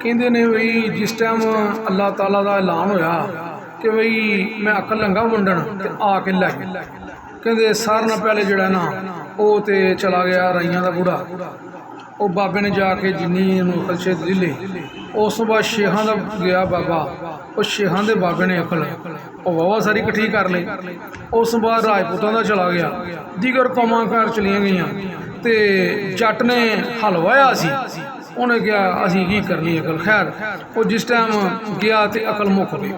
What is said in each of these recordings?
ਕਹਿੰਦੇ ਨੇ ਬਈ ਜਿਸ ਟਾਈਮ ਅੱਲਾह ताला ਦਾ ਐਲਾਨ ਹੋਇਆ ਕਿ ਬਈ ਮੈਂ ਅਕਲ ਲੰਗਾ ਵੰਡਣ ਤੇ ਆ ਕੇ ਲੈ ਗਏ। ਕਹਿੰਦੇ ਸਾਰਿਆਂ ਨਾਲ ਪਹਿਲੇ ਜਿਹੜਾ ਨਾ ਉਹ ਤੇ ਚਲਾ ਗਿਆ ਰਾਈਆਂ ਦਾ ਬੁੜਾ। ਉਹ ਬਾਬੇ ਨੇ ਜਾ ਕੇ ਜਿੰਨੀ ਉਹਨੂੰ ਅਕਲ ਛੇ ਦਿੱਲੀ। ਉਸ ਤੋਂ ਬਾਅਦ ਸ਼ੇਖਾਂ ਦਾ ਗਿਆ ਬਾਬਾ, ਉਹ ਸ਼ੇਖਾਂ ਦੇ ਬਾਬੇ ਨੇ ਅਕਲ ਉਹ ਵਾਵਾ ਸਾਰੀ ਇਕੱਠੀ ਕਰ ਲਈ। ਉਸ ਤੋਂ ਬਾਅਦ ਰਾਜਪੂਤਾਂ ਦਾ ਚਲਾ ਗਿਆ, ਦੀਗਰ ਕੌਮਾਂ ਘਰ ਚਲੀਆਂ ਗਈਆਂ। ਤੇ ਜੱਟ ਨੇ ਹਲ ਵਾਹਿਆ ਸੀ, ਉਹਨੇ ਕਿਹਾ ਅਸੀਂ ਕੀ ਕਰਨੀ ਅਕਲ। ਖੈਰ ਉਹ ਜਿਸ ਟਾਈਮ ਗਿਆ ਤੇ ਅਕਲ ਮੁੱਕ ਗਈ।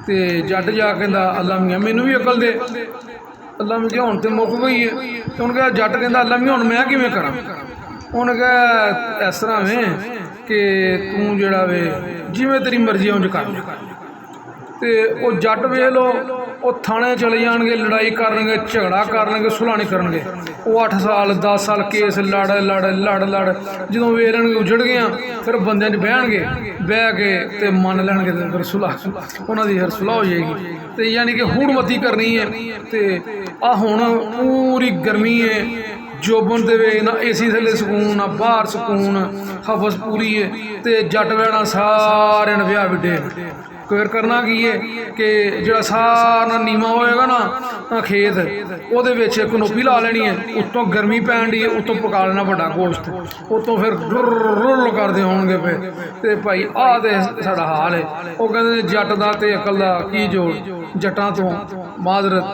ਤੇ ਜੱਟ ਜਾ ਕਹਿੰਦਾ ਅੱਲਾ ਮੀਆਂ ਮੈਨੂੰ ਵੀ ਅਕਲ ਦੇ। ਅੱਲਾ ਮੀਆਂ ਹੁਣ ਤੇ ਮੁੱਕ ਗਈ ਹੈ। ਤੇ ਉਹਨੇ ਕਿਹਾ ਜੱਟ ਕਹਿੰਦਾ ਅੱਲਾ ਮੀਆਂ ਹੁਣ ਮੈਂ ਕਿਵੇਂ ਕਰਾਂ। ਉਹਨੇ ਕਿਹਾ ਇਸ ਤਰ੍ਹਾਂ ਵੇ ਕਿ ਤੂੰ ਜਿਹੜਾ ਵੇ ਜਿਵੇਂ ਤੇਰੀ ਮਰਜ਼ੀ ਉਂਝ ਕਰ ਲੈ। ਤੇ ਉਹ ਜੱਟ ਵੇਖ ਲੋ ਉਹ ਥਾਣੇ ਚਲੇ ਜਾਣਗੇ, ਲੜਾਈ ਕਰਨਗੇ, ਝਗੜਾ ਕਰਨਗੇ, ਸੁਲ੍ਹਾ ਨਹੀਂ ਕਰਨਗੇ। ਉਹ 8 ਸਾਲ 10 ਸਾਲ ਕੇਸ ਲੜ ਲੜ ਲੜ ਲੜ ਜਦੋਂ ਵੇਰਨਗੇ ਉਜੜ ਗਿਆ ਫਿਰ ਬੰਦਿਆਂ 'ਚ ਬਹਿਣਗੇ, ਬਹਿ ਕੇ ਤੇ ਮੰਨ ਲੈਣਗੇ ਤੇ ਫਿਰ ਸੁਲ੍ਹਾ ਉਹਨਾਂ ਦੀ ਫਿਰ ਸੁਲ੍ਹਾ ਹੋ ਜਾਏਗੀ। ਤੇ ਯਾਨੀ ਕਿ ਹੂੜਮਤੀ ਕਰਨੀ ਹੈ। ਤੇ ਆ ਹੁਣ ਪੂਰੀ ਗਰਮੀ ਹੈ, ਜੋਬਨ ਦੇਵੇ ਨਾ ਏਸੀ ਥੱਲੇ ਸਕੂਨ ਨਾ ਬਾਹਰ ਸਕੂਨ, ਹਵਸ ਪੂਰੀ ਹੈ। ਤੇ ਜੱਟ ਵਹਿਣਾ ਸਾਰਿਆਂ ਨੇ ਵਿਆਹ ਵਿੱਢੇ। ਫਿਰ ਕਰਨਾ ਕੀ ਹੈ ਕਿ ਜਿਹੜਾ ਸਾਰਾ ਨੀਵਾਂ ਹੋਏਗਾ ਨਾ ਖੇਤ ਉਹਦੇ ਵਿੱਚ ਕਨੋਪੀ ਲਾ ਲੈਣੀ ਹੈ। ਉੱਤੋਂ ਗਰਮੀ ਪੈਣ ਦੀ, ਉੱਤੋਂ ਪਕਾ ਲੈਣਾ ਵੱਡਾ ਗੋਸ਼ਤ, ਉੱਤੋਂ ਫਿਰ ਰੁਰ ਕਰਦੇ ਹੋਣਗੇ ਪਏ। ਤੇ ਭਾਈ ਆਹ ਤੇ ਸਾਡਾ ਹਾਲ ਹੈ। ਉਹ ਕਹਿੰਦੇ ਨੇ ਜੱਟ ਦਾ ਤੇ ਅਕਲ ਦਾ ਕੀ ਜੋੜ, ਜੱਟਾਂ ਤੋਂ ਮਾਜ਼ਰਤ।